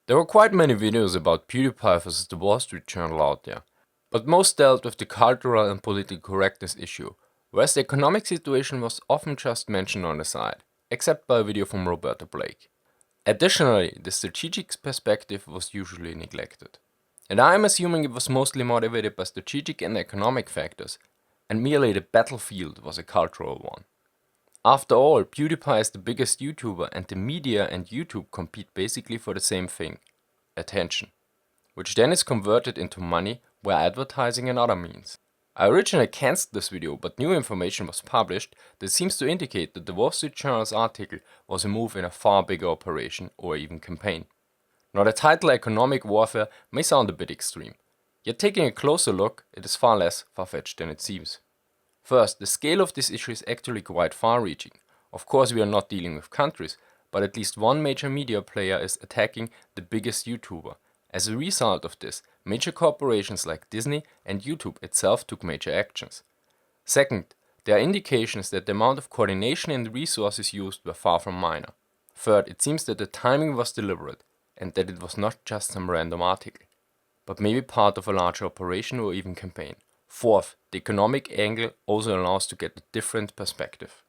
There were quite many videos about PewDiePie versus the Wall Street Journal out there, but most dealt with the cultural and political correctness issue, whereas the economic situation was often just mentioned on the side, except by a video from Roberta Blake. Additionally, the strategic perspective was usually neglected. And I am assuming it was mostly motivated by strategic and economic factors, and merely the battlefield was a cultural one. After all, PewDiePie is the biggest YouTuber and the media and YouTube compete basically for the same thing: attention, which then is converted into money via advertising and other means. I originally cancelled this video, but new information was published that seems to indicate that the Wall Street Journal's article was a move in a far bigger operation or even campaign. Now, the title economic warfare may sound a bit extreme, yet taking a closer look, it is far less far-fetched than it seems. First, the scale of this issue is actually quite far-reaching. Of course, we are not dealing with countries, but at least one major media player is attacking the biggest YouTuber. As a result of this, major corporations like Disney and YouTube itself took major actions. Second, there are indications that the amount of coordination and resources used were far from minor. Third, it seems that the timing was deliberate and that it was not just some random article, but maybe part of a larger operation or even campaign. Fourth, the economic angle also allows to get a different perspective.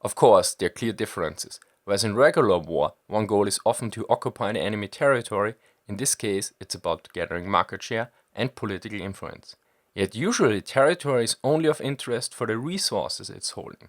Of course, there are clear differences. Whereas in regular war, one goal is often to occupy the enemy territory, in this case it's about gathering market share and political influence. Yet usually territory is only of interest for the resources it's holding.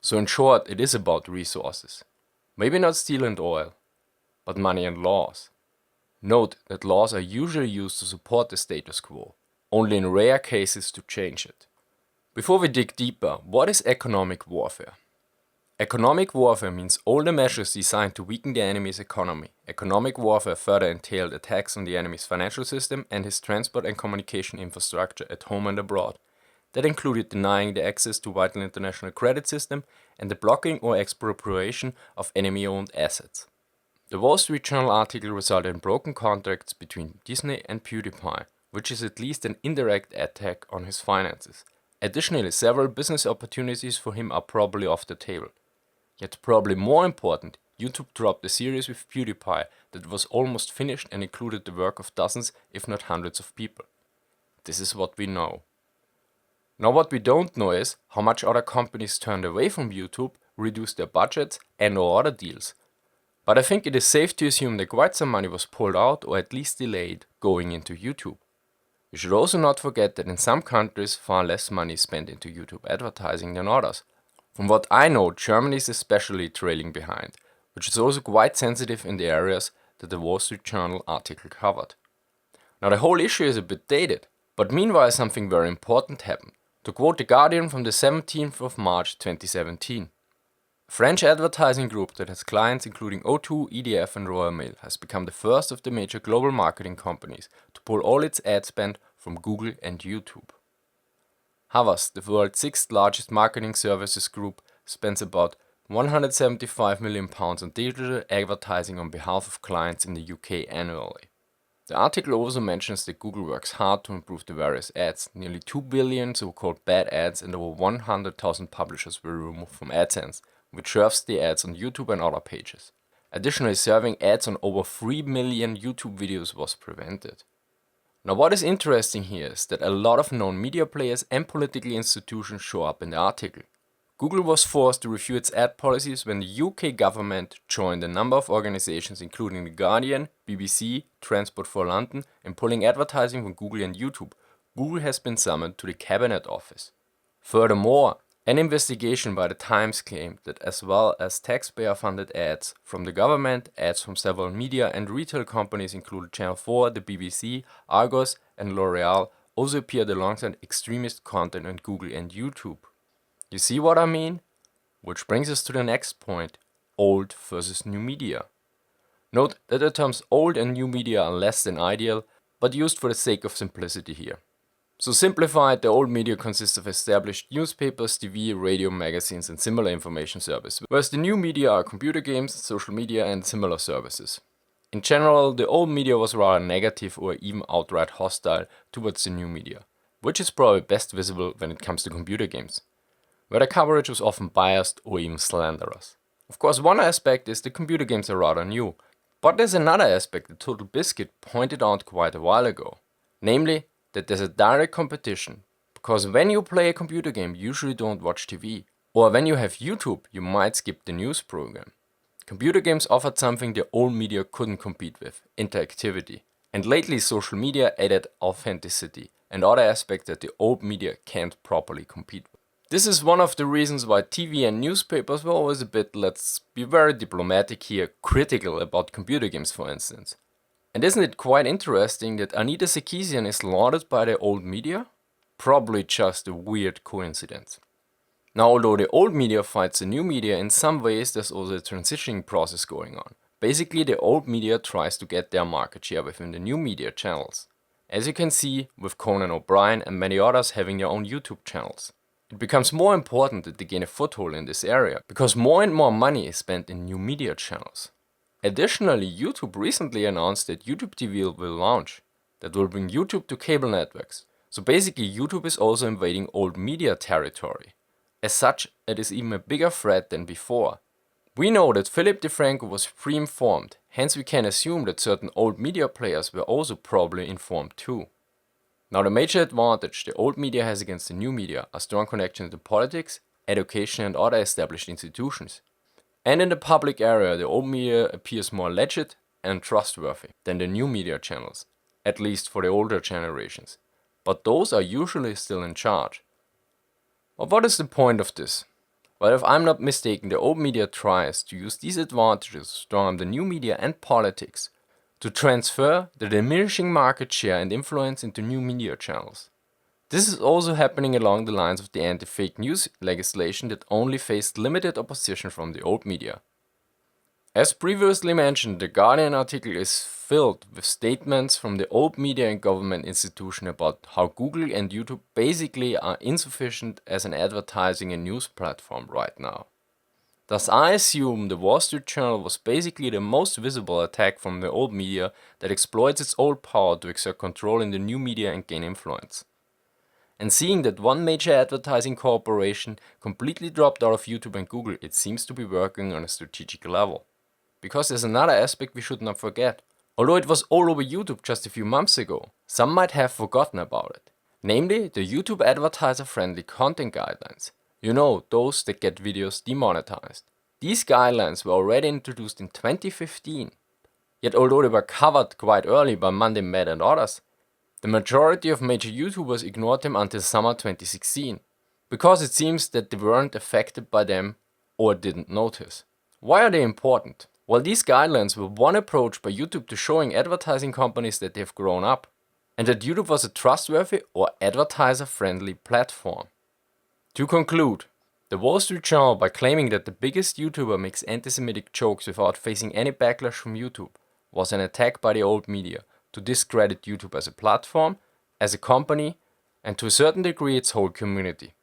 So in short, it is about resources. Maybe not steel and oil, but money and laws. Note that laws are usually used to support the status quo, only in rare cases to change it. Before we dig deeper, what is economic warfare? Economic warfare means all the measures designed to weaken the enemy's economy. Economic warfare further entailed attacks on the enemy's financial system and his transport and communication infrastructure at home and abroad. That included denying the access to vital international credit system and the blocking or expropriation of enemy-owned assets. The Wall Street Journal article resulted in broken contracts between Disney and PewDiePie, which is at least an indirect attack on his finances. Additionally, several business opportunities for him are probably off the table. Yet probably more important, YouTube dropped a series with PewDiePie that was almost finished and included the work of dozens, if not hundreds of people. This is what we know. Now what we don't know is how much other companies turned away from YouTube, reduced their budgets and/or other deals. But I think it is safe to assume that quite some money was pulled out or at least delayed going into YouTube. We should also not forget that in some countries far less money is spent into YouTube advertising than others. From what I know, Germany is especially trailing behind, which is also quite sensitive in the areas that the Wall Street Journal article covered. Now the whole issue is a bit dated, but meanwhile something very important happened. To quote The Guardian from the 17th of March 2017. A French advertising group that has clients including O2, EDF and Royal Mail has become the first of the major global marketing companies to pull all its ad spend from Google and YouTube. Havas, the world's sixth largest marketing services group, spends about £175 million on digital advertising on behalf of clients in the UK annually. The article also mentions that Google works hard to improve the various ads. Nearly 2 billion so-called bad ads and over 100,000 publishers were removed from AdSense, which serves the ads on YouTube and other pages. Additionally, serving ads on over 3 million YouTube videos was prevented. Now what is interesting here is that a lot of known media players and political institutions show up in the article. Google was forced to review its ad policies when the UK government joined a number of organizations including The Guardian, BBC, Transport for London in pulling advertising from Google and YouTube. Google has been summoned to the Cabinet Office. Furthermore, an investigation by the Times claimed that as well as taxpayer-funded ads from the government, ads from several media and retail companies including Channel 4, the BBC, Argos and L'Oreal also appeared alongside extremist content on Google and YouTube. You see what I mean? Which brings us to the next point: old versus new media. Note that the terms old and new media are less than ideal, but used for the sake of simplicity here. So simplified, the old media consists of established newspapers, TV, radio, magazines and similar information services, whereas the new media are computer games, social media and similar services. In general, the old media was rather negative or even outright hostile towards the new media, which is probably best visible when it comes to computer games, where the coverage was often biased or even slanderous. Of course, one aspect is the computer games are rather new, But there's another aspect that Total Biscuit pointed out quite a while ago, namely that there's a direct competition, because when you play a computer game you usually don't watch TV, or when you have YouTube you might skip the news program. Computer games offered something the old media couldn't compete with, interactivity, and lately social media added authenticity and other aspects that the old media can't properly compete with. This is one of the reasons why TV and newspapers were always a bit, let's be very diplomatic here, critical about computer games for instance. And isn't it quite interesting that Anita Sarkeesian is lauded by the old media? Probably just a weird coincidence. Now, although the old media fights the new media, in some ways there's also a transitioning process going on. Basically, the old media tries to get their market share within the new media channels. As you can see, with Conan O'Brien and many others having their own YouTube channels. It becomes more important that they gain a foothold in this area, because more and more money is spent in new media channels. Additionally, YouTube recently announced that YouTube TV will launch, that will bring YouTube to cable networks. So basically YouTube is also invading old media territory. As such, it is even a bigger threat than before. We know that Philip DeFranco was pre-informed, hence we can assume that certain old media players were also probably informed too. Now the major advantage the old media has against the new media are strong connections to politics, education and other established institutions. And in the public area the old media appears more legit and trustworthy than the new media channels, at least for the older generations. But those are usually still in charge. But what is the point of this? Well, if I'm not mistaken, the old media tries to use these advantages from the new media and politics to transfer the diminishing market share and influence into new media channels. This is also happening along the lines of the anti-fake news legislation that only faced limited opposition from the old media. As previously mentioned, the Guardian article is filled with statements from the old media and government institution about how Google and YouTube basically are insufficient as an advertising and news platform right now. Thus I assume the Wall Street Journal was basically the most visible attack from the old media that exploits its old power to exert control in the new media and gain influence. And seeing that one major advertising corporation completely dropped out of YouTube and Google, it seems to be working on a strategic level. Because there's another aspect we should not forget. Although it was all over YouTube just a few months ago, some might have forgotten about it. Namely, the YouTube advertiser-friendly content guidelines. You know, those that get videos demonetized. These guidelines were already introduced in 2015. Yet although they were covered quite early by Monday Matt and others, the majority of major YouTubers ignored them until summer 2016. Because it seems that they weren't affected by them or didn't notice. Why are they important? Well, these guidelines were one approach by YouTube to showing advertising companies that they've grown up, and that YouTube was a trustworthy or advertiser-friendly platform. To conclude, the Wall Street Journal, by claiming that the biggest YouTuber makes anti-Semitic jokes without facing any backlash from YouTube, was an attack by the old media to discredit YouTube as a platform, as a company, and to a certain degree its whole community.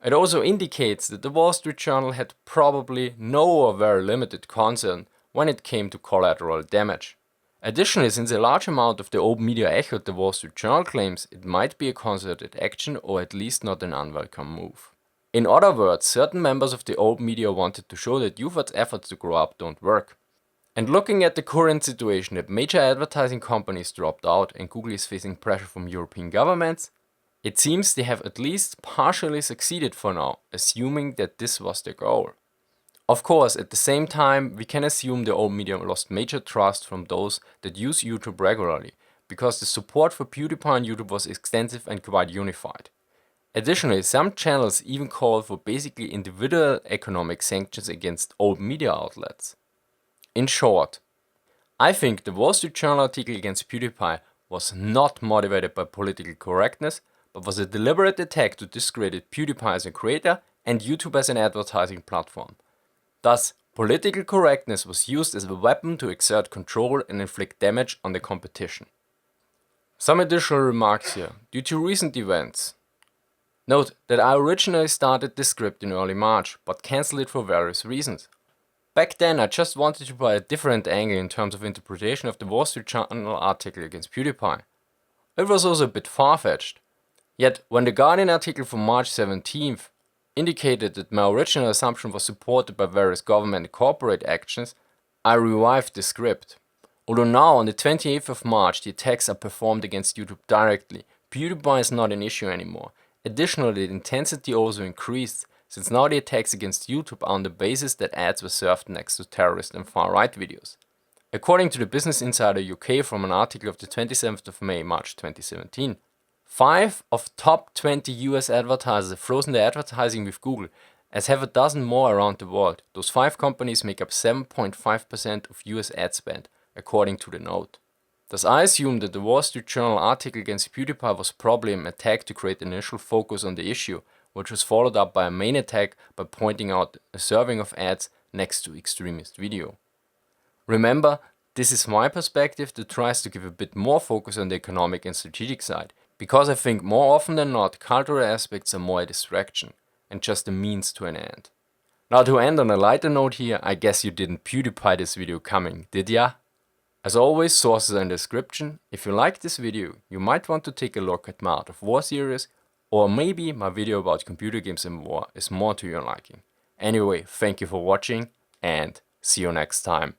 It also indicates that the Wall Street Journal had probably no or very limited concern when it came to collateral damage. Additionally, since a large amount of the old media echoed the Wall Street Journal claims, it might be a concerted action or at least not an unwelcome move. In other words, certain members of the old media wanted to show that YouTube's efforts to grow up don't work. And looking at the current situation that major advertising companies dropped out and Google is facing pressure from European governments, it seems they have at least partially succeeded for now, assuming that this was their goal. Of course, at the same time, we can assume the old media lost major trust from those that use YouTube regularly, because the support for PewDiePie on YouTube was extensive and quite unified. Additionally, some channels even called for basically individual economic sanctions against old media outlets. In short, I think the Wall Street Journal article against PewDiePie was not motivated by political correctness, but was a deliberate attack to discredit PewDiePie as a creator and YouTube as an advertising platform. Thus, political correctness was used as a weapon to exert control and inflict damage on the competition. Some additional remarks here. Due to recent events, note that I originally started this script in early March, but cancelled it for various reasons. Back then I just wanted to provide a different angle in terms of interpretation of the Wall Street Journal article against PewDiePie. It was also a bit far-fetched. Yet when the Guardian article from March 17th indicated that my original assumption was supported by various government and corporate actions, I revived the script. Although now, on the 28th of March, the attacks are performed against YouTube directly, PewDiePie is not an issue anymore. Additionally, the intensity also increased, since now the attacks against YouTube are on the basis that ads were served next to terrorist and far-right videos. According to the Business Insider UK from an article of the 27th of May, March 2017, 5 of top 20 US advertisers have frozen their advertising with Google, as have a dozen more around the world. Those 5 companies make up 7.5% of US ad spend, according to the note. Thus I assume that the Wall Street Journal article against PewDiePie was probably an attack to create initial focus on the issue, which was followed up by a main attack by pointing out a serving of ads next to extremist video. Remember, this is my perspective that tries to give a bit more focus on the economic and strategic side, because I think more often than not cultural aspects are more a distraction and just a means to an end. Now to end on a lighter note here, I guess you didn't PewDiePie this video coming, did ya? As always, sources are in the description. If you like this video, you might want to take a look at my Art of War series, or maybe my video about computer games and war is more to your liking. Anyway, thank you for watching and see you next time.